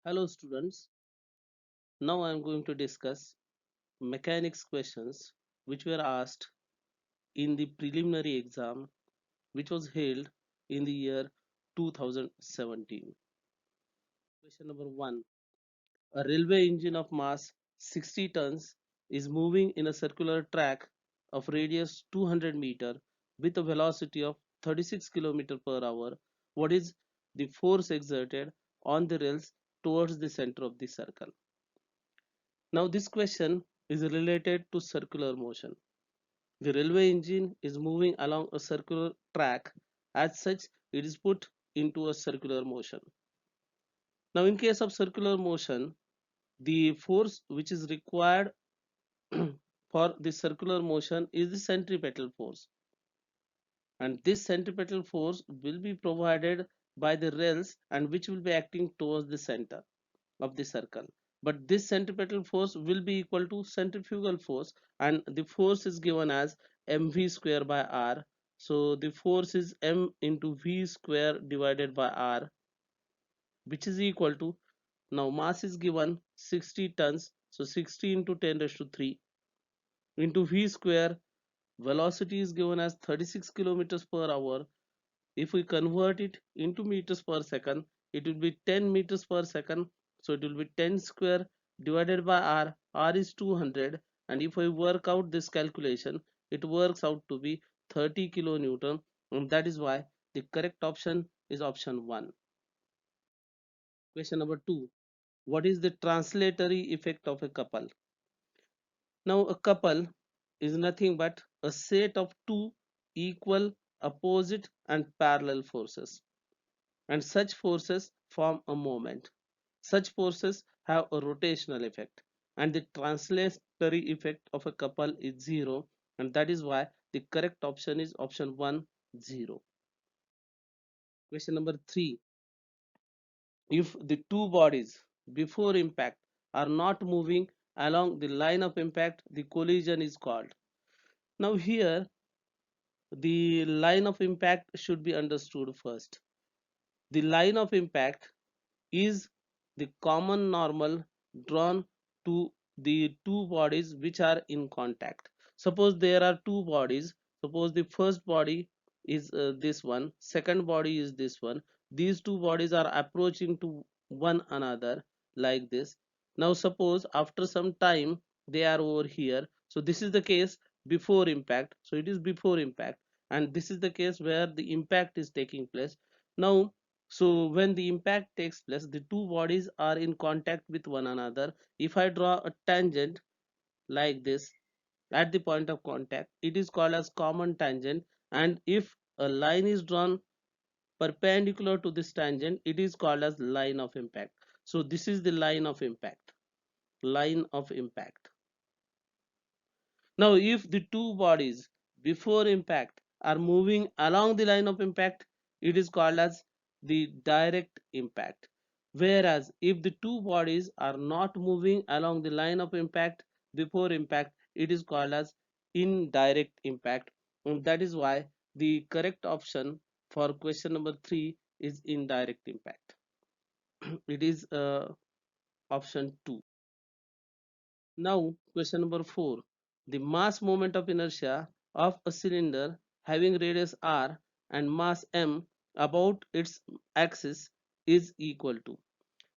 Hello students, now I am going to discuss mechanics questions which were asked in the preliminary exam which was held in the year 2017. Question number 1. A railway engine of mass 60 tons is moving in a circular track of radius 200 meter with a velocity of 36 km per hour. What is the force exerted on the rails towards the center of the circle? Now this question is related to circular motion. The railway engine is moving along a circular track. As such, it is put into a circular motion. Now in case of circular motion, the force which is required for the circular motion is the centripetal force. And this centripetal force will be provided by the rails and which will be acting towards the center of the circle, but this centripetal force will be equal to centrifugal force, and the force is given as mv square by r. So the force is m into v square divided by r, which is equal to, now mass is given 60 tons, so 60 into 10 raised to 3 into v square. Velocity is given as 36 kilometers per hour. If we convert it into meters per second, it will be 10 meters per second. So it will be 10 square divided by r. R is 200, and if I work out this calculation, it works out to be 30 kilonewton, and that is why the correct option is option 1. Question number 2. What is the translatory effect of a couple? Now a couple is nothing but a set of two equal, opposite and parallel forces, and such forces form a moment. Such forces have a rotational effect, and the translatory effect of a couple is 0, and that is why the correct option is option 1, 0. Question number 3. If the two bodies before impact are not moving along the line of impact, the collision is called. Now here the line of impact should be understood first. The line of impact is the common normal drawn to the two bodies which are in contact. Suppose there are two bodies. Suppose the first body is this one, second body is this one. These two bodies are approaching to one another like this. Now suppose after some time they are over here. So this is the case before impact. So it is before impact, and this is the case where the impact is taking place. Now so when the impact takes place, the two bodies are in contact with one another. If I draw a tangent like this at the point of contact, it is called as common tangent. And if a line is drawn perpendicular to this tangent, it is called as line of impact. So this is the line of impact. Line of impact. Now if the two bodies before impact are moving along the line of impact, it is called as the direct impact. Whereas if the two bodies are not moving along the line of impact before impact, it is called as indirect impact. And that is why the correct option for question number 3 is indirect impact. It is option 2. Now, question number 4. The mass moment of inertia of a cylinder having radius r and mass m about its axis is equal to.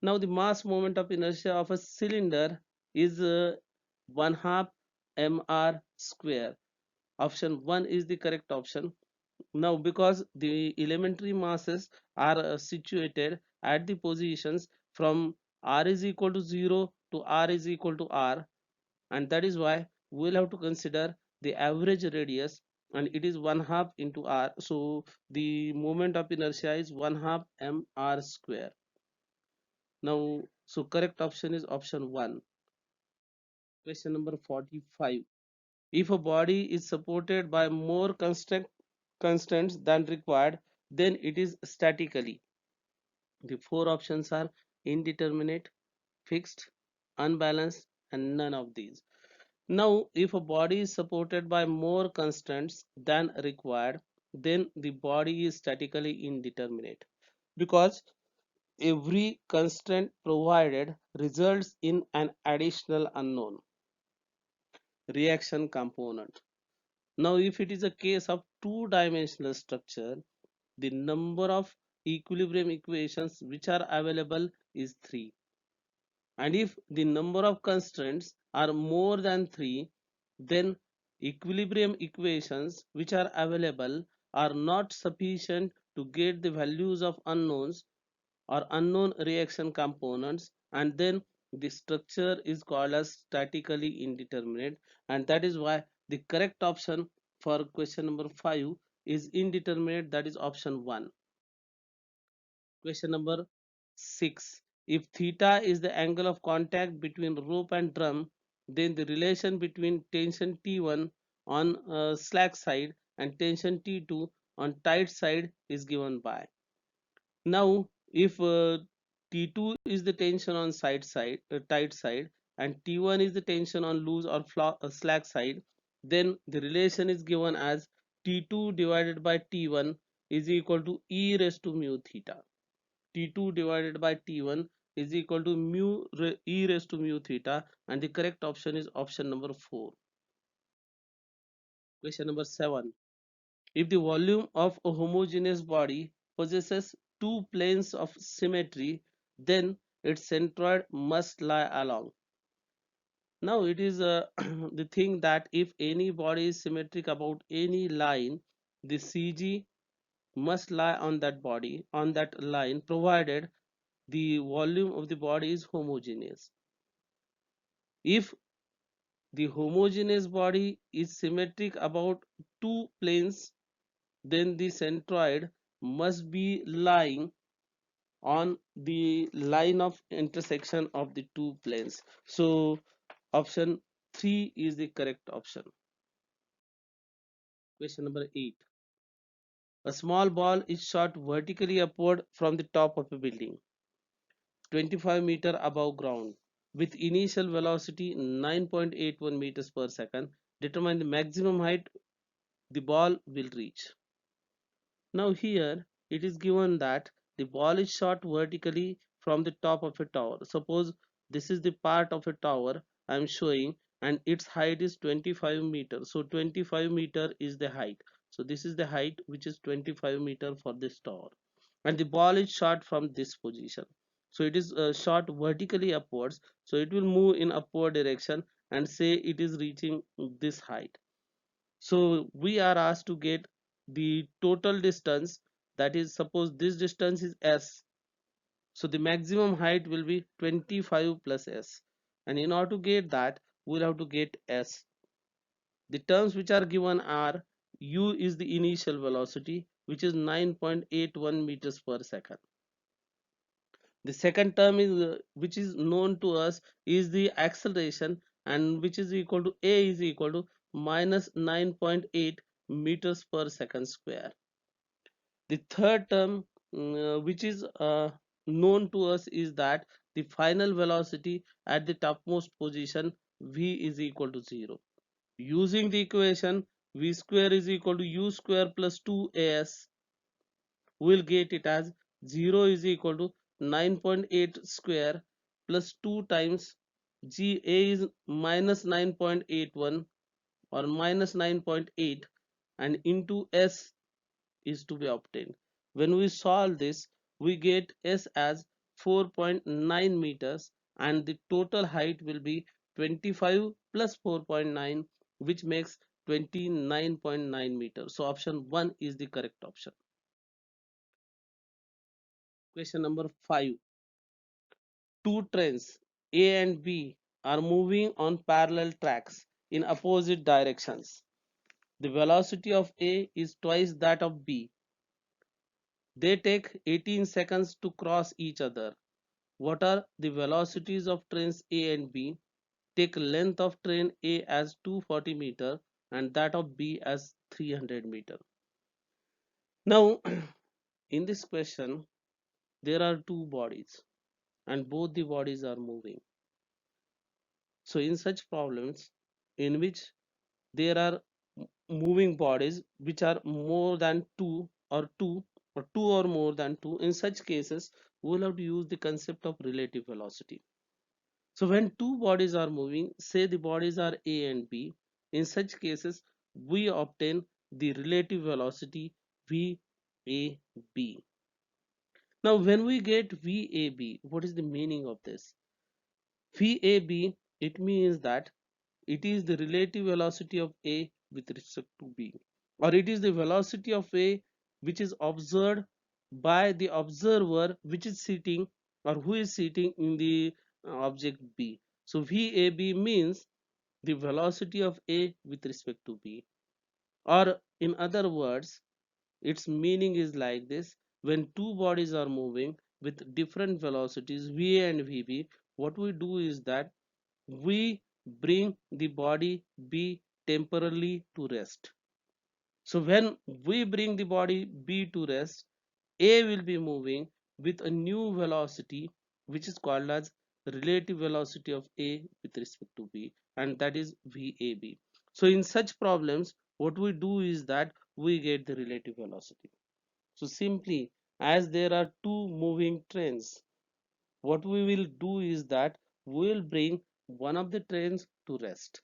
Now, the mass moment of inertia of a cylinder is 1 half mr square. Option 1 is the correct option. Now, because the elementary masses are situated at the positions from r is equal to 0 to r is equal to r, and that is why we'll have to consider the average radius, and it is 1 half into r. So the moment of inertia is 1 half mr square. Now, so correct option is option 1. Question number 45. If a body is supported by more constants than required, then it is statically. The four options are indeterminate, fixed, unbalanced, and none of these. Now, if a body is supported by more constants than required, then the body is statically indeterminate, because every constraint provided results in an additional unknown reaction component. Now, if it is a case of two-dimensional structure, the number of equilibrium equations which are available is 3. And if the number of constraints are more than 3, then equilibrium equations which are available are not sufficient to get the values of unknowns or unknown reaction components, and then the structure is called as statically indeterminate, and that is why the correct option for question number 5 is indeterminate, that is option 1. Question number 6. If theta is the angle of contact between rope and drum, then the relation between tension T1 on slack side and tension T2 on tight side is given by. Now, if T2 is the tension on tight side, and T1 is the tension on loose or slack side, then the relation is given as T2 divided by T1 is equal to E raised to mu theta. T2 divided by T1 is equal to E raised to mu theta, and the correct option is option number 4. Question number 7. If the volume of a homogeneous body possesses two planes of symmetry, then its centroid must lie along. Now it is the thing that if any body is symmetric about any line, the CG must lie on that body, on that line, provided the volume of the body is homogeneous. If the homogeneous body is symmetric about two planes, then the centroid must be lying on the line of intersection of the two planes. So option 3 is the correct option. Question number 8. A small ball is shot vertically upward from the top of a building 25 meter above ground with initial velocity 9.81 meters per second. Determine the maximum height the ball will reach. Now here it is given that the ball is shot vertically from the top of a tower. Suppose this is the part of a tower I am showing, and its height is 25 meters. So 25 meter is the height. So this is the height which is 25 meter for this tower, and the ball is shot from this position. So it is shot vertically upwards. So it will move in upward direction and say it is reaching this height. So we are asked to get the total distance, that is, suppose this distance is s, so the maximum height will be 25 plus s, and in order to get that we'll have to get s. The terms which are given are u is the initial velocity which is 9.81 meters per second. The second term is which is known to us is the acceleration, and which is equal to a is equal to minus 9.8 meters per second square. The third term which is known to us is that the final velocity at the topmost position v is equal to 0. Using the equation v square is equal to u square plus 2as, we'll get it as 0 is equal to 9.8 square plus 2 times g. A is minus 9.81 or minus 9.8, and into s is to be obtained. When we solve this, we get s as 4.9 meters, and the total height will be 25 plus 4.9, which makes 29.9 meters. So option 1 is the correct option. Question number 5. Two trains A and B are moving on parallel tracks in opposite directions. The velocity of A is twice that of B. They take 18 seconds to cross each other. What are the velocities of trains A and B? Take length of train A as 240 meter and that of B as 300 meter. Now, in this question, there are two bodies and both the bodies are moving. So in such problems in which there are moving bodies which are more than two or two, or two or more than two, in such cases we'll have to use the concept of relative velocity. So when two bodies are moving, say the bodies are A and B, in such cases we obtain the relative velocity VAB. Now when we get VAB, what is the meaning of this? VAB, it means that it is the relative velocity of A with respect to B, or it is the velocity of A which is observed by the observer which is sitting or who is sitting in the object B. So VAB means the velocity of A with respect to B, or in other words, its meaning is like this: when two bodies are moving with different velocities VA and VB, what we do is that we bring the body B temporarily to rest. So when we bring the body B to rest, A will be moving with a new velocity which is called as relative velocity of A with respect to B, and that is VAB. So in such problems, what we do is that we get the relative velocity. So simply, as there are two moving trains, what we will do is that we will bring one of the trains to rest.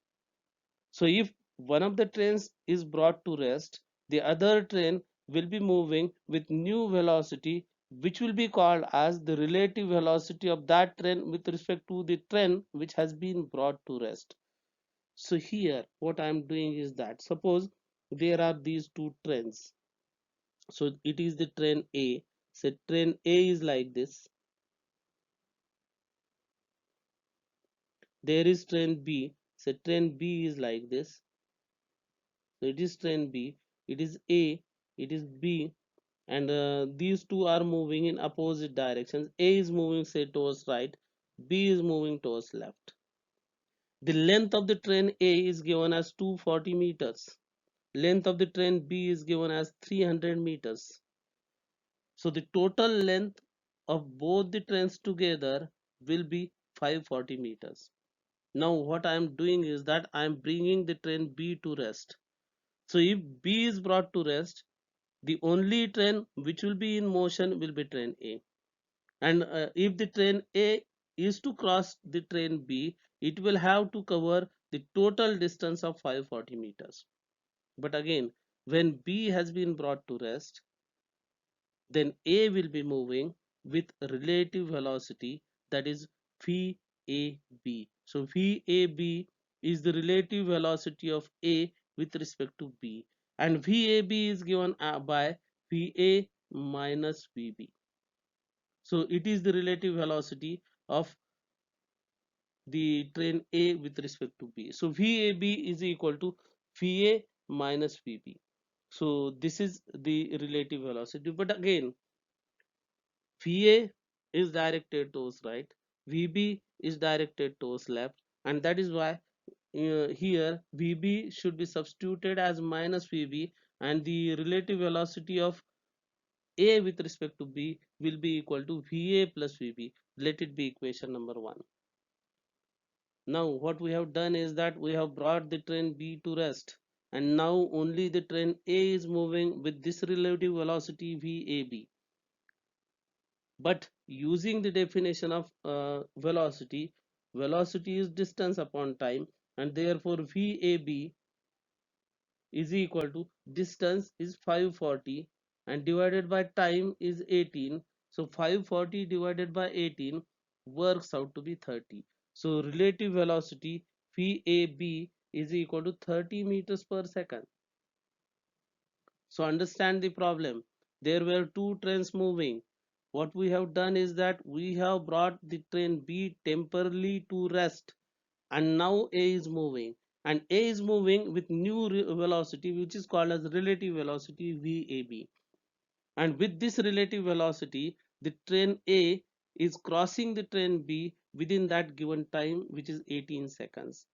So if one of the trains is brought to rest, the other train will be moving with new velocity, which will be called as the relative velocity of that train with respect to the train which has been brought to rest. So here what I am doing is that, suppose there are these two trains. So it is the train A. So train A is like this. There is train B. So train B is like this. So it is train B, it is A, it is B, and these two are moving in opposite directions. A is moving say towards right, B is moving towards left. The length of the train A is given as 240 meters. Length of the train B is given as 300 meters. So the total length of both the trains together will be 540 meters. Now what I am doing is that I am bringing the train B to rest. So if B is brought to rest, the only train which will be in motion will be train A. And if the train A is to cross the train B, it will have to cover the total distance of 540 meters. But again, when B has been brought to rest, then A will be moving with relative velocity, that is VAB. So VAB is the relative velocity of A with respect to B, and VAB is given by VA minus VB. So it is the relative velocity of the train A with respect to B. So VAB is equal to VA minus VB. So this is the relative velocity. But again, VA is directed towards right, VB is directed towards left, and that is why here VB should be substituted as minus VB, and the relative velocity of A with respect to B will be equal to VA plus VB. Let it be equation number 1. Now what we have done is that we have brought the train B to rest, and now only the train A is moving with this relative velocity VAB. But using the definition of velocity, velocity is distance upon time, and therefore VAB is equal to distance is 540 and divided by time is 18. So 540 divided by 18 works out to be 30. So relative velocity VAB is equal to 30 meters per second. So understand the problem. There were two trains moving. What we have done is that we have brought the train B temporarily to rest, and now A is moving, and A is moving with new velocity which is called as relative velocity VAB. And with this relative velocity, the train A is crossing the train B within that given time, which is 18 seconds,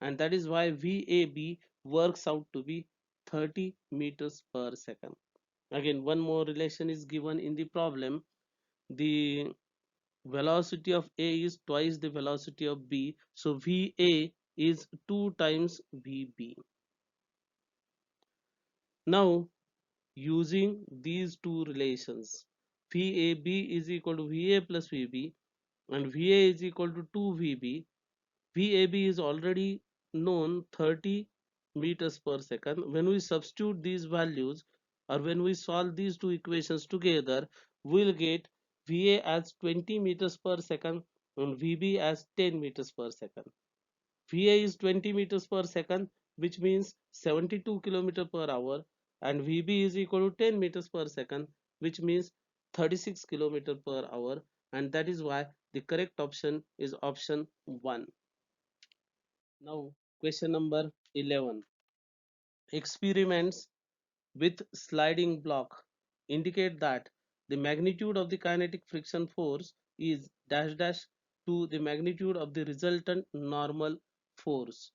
and that is why VAB works out to be 30 meters per second. Again, one more relation is given in the problem. The velocity of A is twice the velocity of B, so VA is 2 times VB. Now using these two relations. VAB is equal to VA plus VB and VA is equal to 2VB. VAB is already known 30 meters per second. When we substitute these values or when we solve these two equations together, we'll get VA as 20 meters per second and VB as 10 meters per second. VA is 20 meters per second, which means 72 kilometers per hour, and VB is equal to 10 meters per second, which means 36 kilometers per hour, and that is why the correct option is option 1. Now, question number 11. Experiments with sliding block indicate that the magnitude of the kinetic friction force is dash dash to the magnitude of the resultant normal force.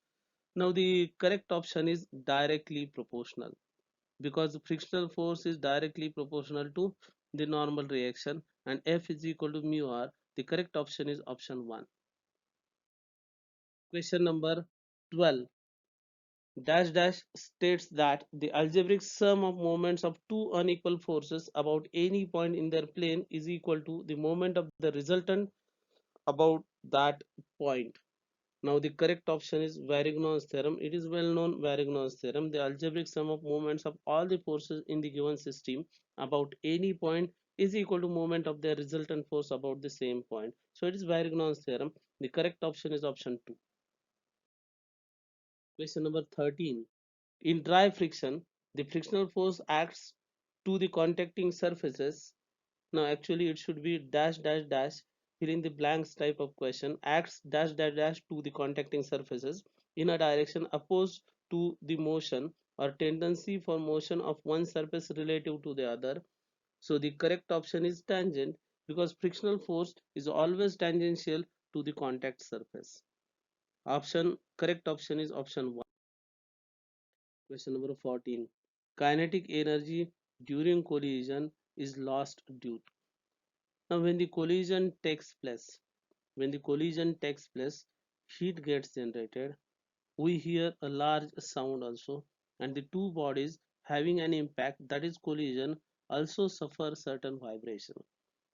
Now the correct option is directly proportional because the frictional force is directly proportional to the normal reaction and F is equal to mu r. The correct option is option 1. Question number 12. Dash dash states that the algebraic sum of moments of two unequal forces about any point in their plane is equal to the moment of the resultant about that point. Now the correct option is Varignon's theorem. It is well known Varignon's theorem. The algebraic sum of moments of all the forces in the given system about any point is equal to moment of their resultant force about the same point. So it is Varignon's theorem. The correct option is option 2. Question number 13. In dry friction, the frictional force acts to the contacting surfaces. Now actually it should be dash dash dash fill in the blanks type of question, acts dash dash dash to the contacting surfaces in a direction opposed to the motion or tendency for motion of one surface relative to the other. So the correct option is tangent because frictional force is always tangential to the contact surface. Correct option is option 1. Question number 14. Kinetic energy during collision is lost due. Now when the collision takes place, heat gets generated. We hear a large sound also, and the two bodies having an impact, that is collision, also suffer certain vibration.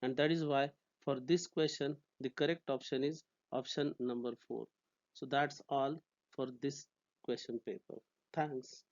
And that is why for this question the correct option is option number 4. So that's all for this question paper. Thanks.